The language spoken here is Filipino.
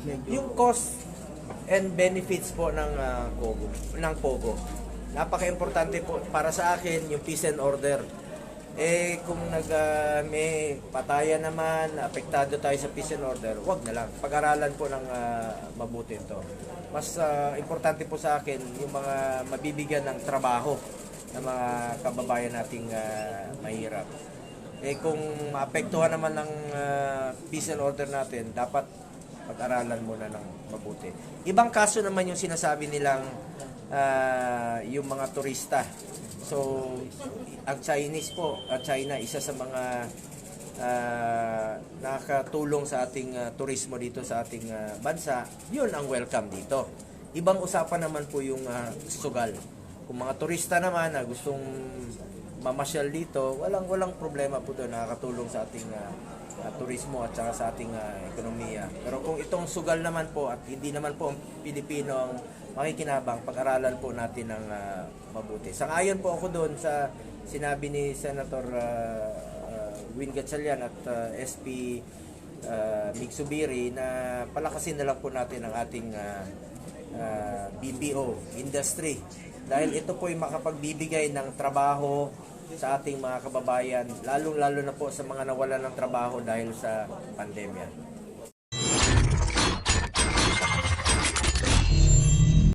Yung cost and benefits po ng Pogo. Napaka-importante po para sa akin yung peace and order. Kung may patayan naman, apektado tayo sa peace and order, wag na lang. Pag-aralan po ng mabuti ito. Mas importante po sa akin yung mga mabibigyan ng trabaho ng mga kababayan nating mahirap. Kung maapektuhan naman ng peace and order natin, dapat pag-aralan muna ng mabuti. Ibang kaso naman yung sinasabi nilang yung mga turista. So, ang Chinese po, China, isa sa mga nakatulong sa ating turismo dito sa ating bansa, yun ang welcome dito. Ibang usapan naman po yung sugal. Kung mga turista naman na gustong mamasyal dito, walang problema po doon, nakakatulong sa ating turismo at saka sa ating ekonomiya. Pero kung itong sugal naman po at hindi naman po ang Pilipino ang makikinabang, pag-aralan po natin ng mabuti. Sangayon po ako doon sa sinabi ni Senator Win Gatchalian at SP Mig Zubiri na palakasin na lang po natin ang ating BPO industry. Dahil ito po ay makapagbibigay ng trabaho sa ating mga kababayan, lalong-lalo na po sa mga nawalan ng trabaho dahil sa pandemya.